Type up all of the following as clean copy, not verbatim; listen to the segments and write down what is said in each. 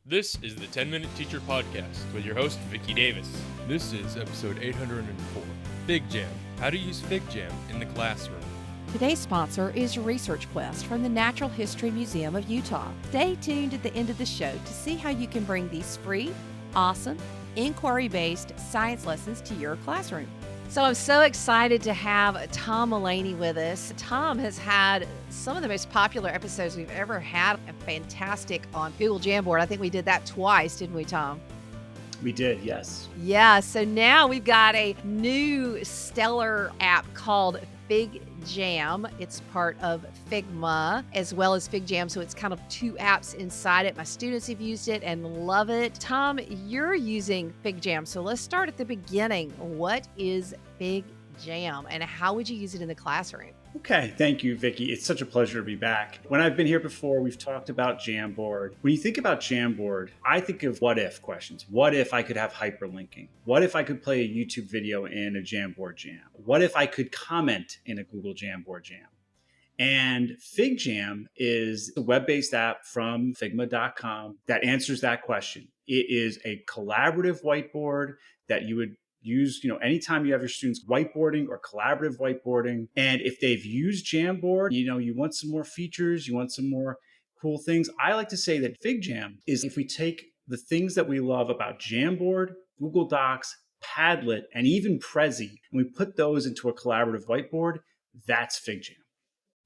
This is the 10-Minute Teacher Podcast with your host, Vicki Davis. This is episode 804, Figjam, how to use Figjam in the classroom. Today's sponsor is Research Quest from the Natural History Museum of Utah. Stay tuned at the end of the show to see how you can bring these free, awesome, inquiry-based science lessons to your classroom. So I'm so excited to have Tom Mullaney with us. Tom has had some of the most popular episodes we've ever had. Fantastic on Google Jamboard. I think we did that twice, didn't we, Tom? We did, yes. Yeah, so now we've got a new stellar app called Figjam. It's part of Figma as well as Figjam, so it's kind of two apps inside it. My students have used it and love it. Tom, you're using Figjam, so let's start at the beginning. What is Figjam and how would you use it in the classroom? Okay, thank you, Vicki. It's such a pleasure to be back. When I've been here before, we've talked about Jamboard. When you think about Jamboard, I think of what if questions. What if I could have hyperlinking? What if I could play a YouTube video in a Jamboard jam? What if I could comment in a Google Jamboard jam? And Figjam is a web-based app from Figma.com that answers that question. It is a collaborative whiteboard that you would use, anytime you have your students whiteboarding or collaborative whiteboarding. And if they've used Jamboard, you want some more features, you want some more cool things. I like to say that Figjam is if we take the things that we love about Jamboard, Google Docs, Padlet, and even Prezi, and we put those into a collaborative whiteboard, that's Figjam.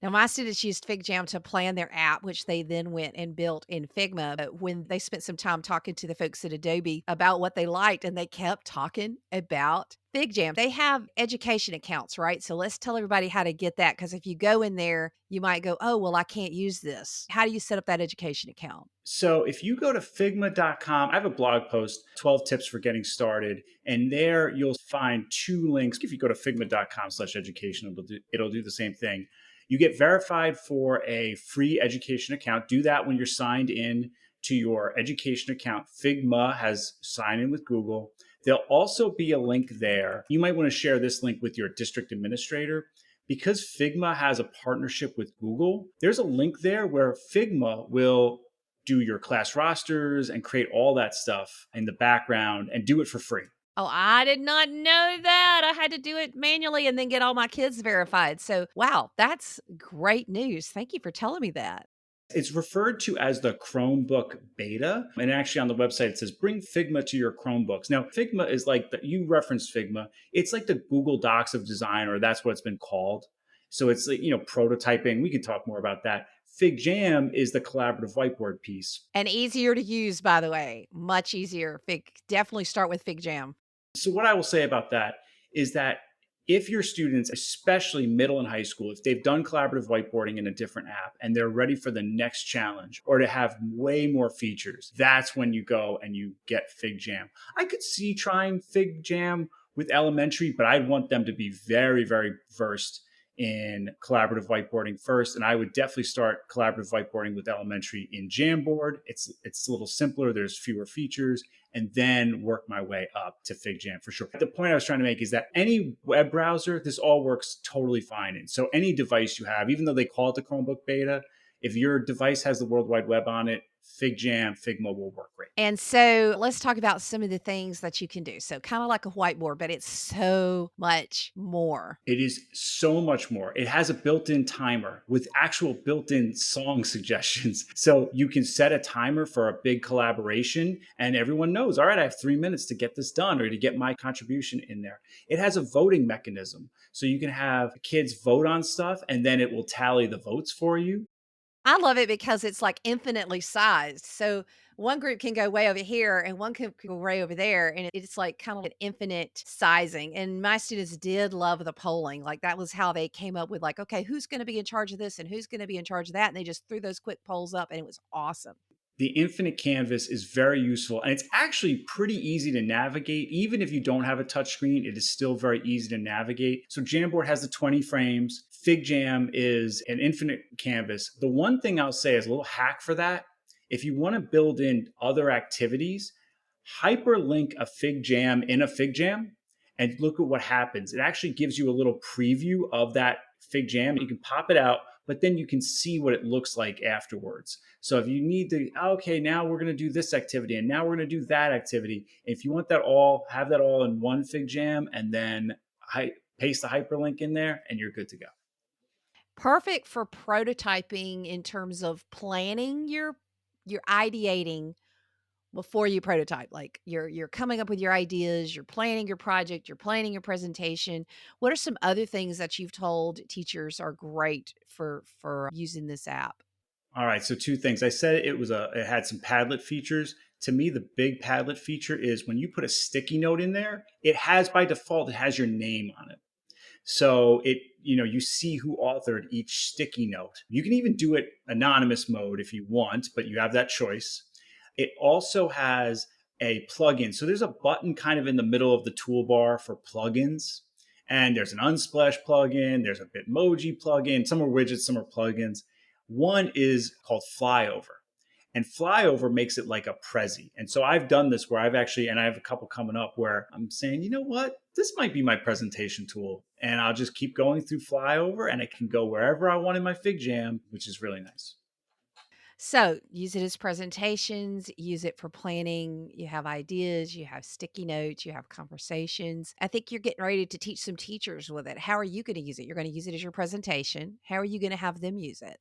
Now, my students used Figjam to plan their app, which they then went and built in Figma. But when they spent some time talking to the folks at Adobe about what they liked, and they kept talking about Figjam. They have education accounts, right? So let's tell everybody how to get that. Because if you go in there, you might go, oh, well, I can't use this. How do you set up that education account? So if you go to figma.com, I have a blog post, 12 tips for getting started. And there you'll find two links. If you go to figma.com/education, it'll do the same thing. You get verified for a free education account. Do that when you're signed in to your education account. Figma has signed in with Google. There'll also be a link there. You might want to share this link with your district administrator. Because Figma has a partnership with Google, there's a link there where Figma will do your class rosters and create all that stuff in the background and do it for free. Oh, I did not know that. I had to do it manually and then get all my kids verified. So, wow, that's great news. Thank you for telling me that. It's referred to as the Chromebook beta. And actually on the website, it says, bring Figma to your Chromebooks. Now, Figma is you referenced Figma. It's like the Google Docs of design, or that's what it's been called. So it's like, prototyping. We can talk more about that. Figjam is the collaborative whiteboard piece. And easier to use, by the way. Much easier. Definitely start with Figjam. So what I will say about that is that if your students, especially middle and high school, if they've done collaborative whiteboarding in a different app and they're ready for the next challenge or to have way more features, that's when you go and you get Figjam. I could see trying Figjam with elementary, but I'd want them to be very, very versed in collaborative whiteboarding first. And I would definitely start collaborative whiteboarding with elementary in Jamboard. It's a little simpler. There's fewer features, and then work my way up to Figjam for sure. The point I was trying to make is that any web browser, this all works totally fine in. So any device you have, even though they call it the Chromebook beta, if your device has the World Wide Web on it, Figjam, Figma will work great. And so let's talk about some of the things that you can do. So kind of like a whiteboard, but it's so much more. It is so much more. It has a built-in timer with actual built-in song suggestions. So you can set a timer for a big collaboration and everyone knows, all right, I have 3 minutes to get this done or to get my contribution in there. It has a voting mechanism. So you can have kids vote on stuff and then it will tally the votes for you. I love it because it's like infinitely sized. So one group can go way over here and one can go way over there. And it's like kind of an infinite sizing. And my students did love the polling. Like that was how they came up with like, okay, who's going to be in charge of this and who's going to be in charge of that? And they just threw those quick polls up and it was awesome. The infinite canvas is very useful and it's actually pretty easy to navigate. Even if you don't have a touchscreen, it is still very easy to navigate. So Jamboard has the 20 frames. Figjam is an infinite canvas. The one thing I'll say is a little hack for that. If you want to build in other activities, hyperlink a Figjam in a Figjam and look at what happens. It actually gives you a little preview of that Figjam. You can pop it out, but then you can see what it looks like afterwards. So if you need to, okay, now we're going to do this activity and now we're going to do that activity. If you want that all, have that all in one Figjam and then paste the hyperlink in there and you're good to go. Perfect for prototyping in terms of planning your ideating before you prototype. Like you're coming up with your ideas, you're planning your project, you're planning your presentation. What are some other things that you've told teachers are great for using this app? All right, so two things. I said it had some Padlet features. To me, the big Padlet feature is when you put a sticky note in there, it has by default it has your name on it. So you see who authored each sticky note. You can even do it anonymous mode if you want, but you have that choice. It also has a plugin. So there's a button kind of in the middle of the toolbar for plugins. And there's an Unsplash plugin, there's a Bitmoji plugin, some are widgets, some are plugins. One is called Flyover. And Flyover makes it like a Prezi. And so I've done this where and I have a couple coming up where I'm saying, you know what, this might be my presentation tool. And I'll just keep going through Flyover and it can go wherever I want in my Figjam, which is really nice. So use it as presentations, use it for planning. You have ideas, you have sticky notes, you have conversations. I think you're getting ready to teach some teachers with it. How are you going to use it? You're going to use it as your presentation. How are you going to have them use it?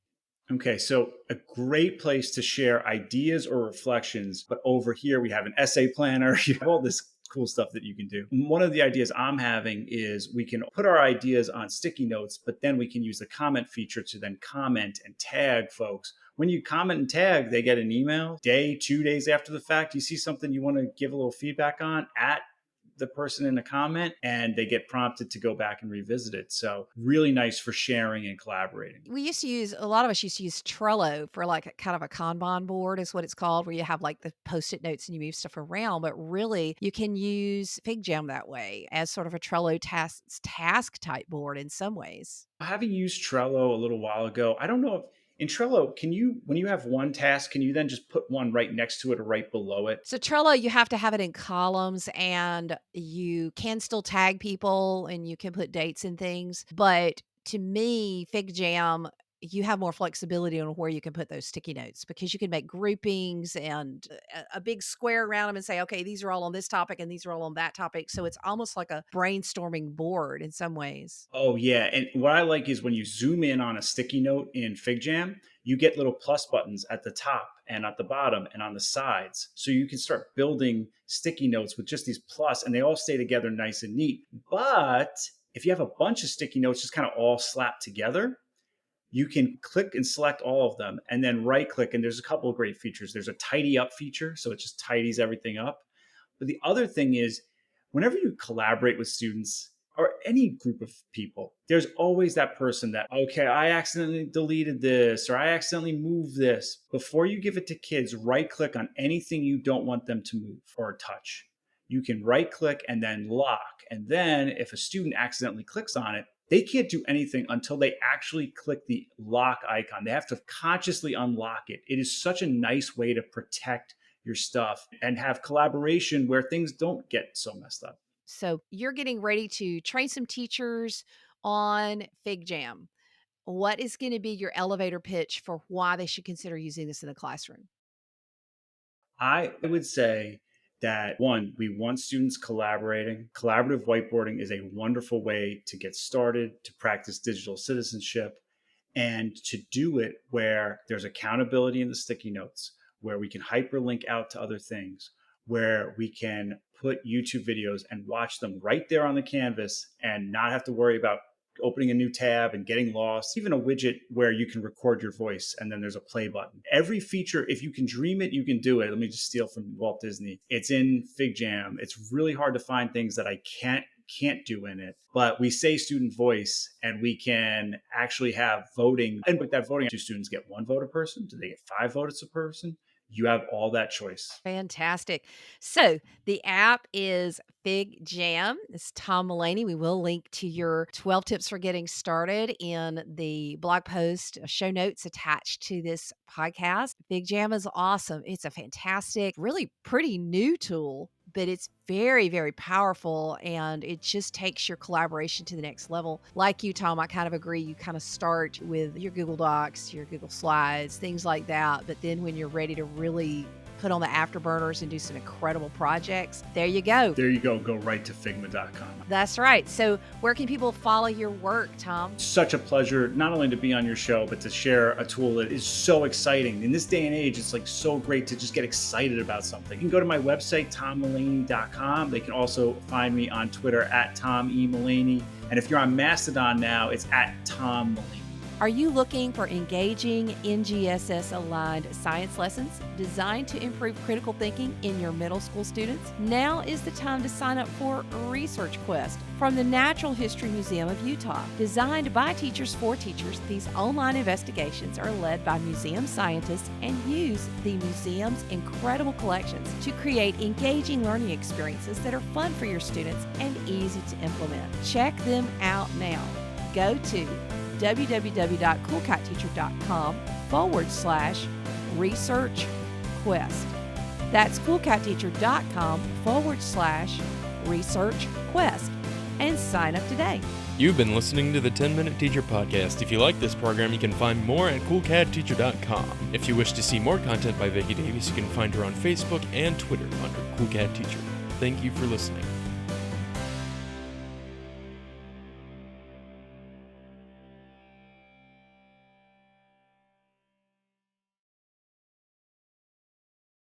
Okay, so a great place to share ideas or reflections. But over here, we have an essay planner. You have all this cool stuff that you can do. One of the ideas I'm having is we can put our ideas on sticky notes, but then we can use the comment feature to then comment and tag folks. When you comment and tag, they get an email 2 days after the fact. You see something you want to give a little feedback on at the person in the comment and they get prompted to go back and revisit it. So really nice for sharing and collaborating. A lot of us used to use Trello for like a kind of a Kanban board is what it's called, where you have like the post-it notes and you move stuff around. But really you can use Figjam that way as sort of a Trello task type board in some ways. Having used Trello a little while ago, I don't know if in Trello, when you have one task, can you then just put one right next to it or right below it? So Trello, you have to have it in columns and you can still tag people and you can put dates and things. But to me, Figjam, you have more flexibility on where you can put those sticky notes because you can make groupings and a big square around them and say, okay, these are all on this topic and these are all on that topic. So it's almost like a brainstorming board in some ways. Oh, yeah. And what I like is when you zoom in on a sticky note in Figjam, you get little plus buttons at the top and at the bottom and on the sides. So you can start building sticky notes with just these plus, and they all stay together nice and neat. But if you have a bunch of sticky notes just kind of all slapped together, you can click and select all of them and then right click. And there's a couple of great features. There's a tidy up feature. So it just tidies everything up. But the other thing is, whenever you collaborate with students or any group of people, there's always that person that, okay, I accidentally deleted this or I accidentally moved this. Before you give it to kids, right click on anything you don't want them to move or touch. You can right click and then lock. And then if a student accidentally clicks on it, they can't do anything until they actually click the lock icon. They have to consciously unlock it. It is such a nice way to protect your stuff and have collaboration where things don't get so messed up. So you're getting ready to train some teachers on Figjam. What is going to be your elevator pitch for why they should consider using this in the classroom? I would say that one, we want students collaborating. Collaborative whiteboarding is a wonderful way to get started, to practice digital citizenship, and to do it where there's accountability in the sticky notes, where we can hyperlink out to other things, where we can put YouTube videos and watch them right there on the canvas and not have to worry about opening a new tab and getting lost. Even a widget where you can record your voice and then there's a play button. Every feature, if you can dream it, you can do it. Let me just steal from Walt Disney. It's in Figjam. It's really hard to find things that I can't do in it, but we say student voice and we can actually have voting. And with that voting, do students get one vote a person? Do they get 5 votes a person? You have all that choice. Fantastic. So the app is Figjam. It's Tom Mullaney. We will link to your 12 tips for getting started in the blog post, show notes attached to this podcast. Figjam is awesome. It's a fantastic, really pretty new tool, but it's very, very powerful, and it just takes your collaboration to the next level. Like you, Tom, I kind of agree. You kind of start with your Google Docs, your Google Slides, things like that. But then when you're ready to really put on the afterburners and do some incredible projects, there you go. There you go. Go right to Figma.com. That's right. So where can people follow your work, Tom? Such a pleasure, not only to be on your show, but to share a tool that is so exciting. In this day and age, it's like so great to just get excited about something. You can go to my website, tommullaney.com. They can also find me on Twitter at Tom E. Mullaney. And if you're on Mastodon now, it's at Tom Mullaney. Are you looking for engaging NGSS-aligned science lessons designed to improve critical thinking in your middle school students? Now is the time to sign up for Research Quest from the Natural History Museum of Utah. Designed by teachers for teachers, these online investigations are led by museum scientists and use the museum's incredible collections to create engaging learning experiences that are fun for your students and easy to implement. Check them out now. Go to www.coolcatteacher.com/research quest. That's coolcatteacher.com/research quest and sign up today. You've been listening to the 10-Minute Teacher Podcast. If you like this program, you can find more at coolcatteacher.com. If you wish to see more content by Vicki Davis, you can find her on Facebook and Twitter under Cool Cat Teacher. Thank you for listening.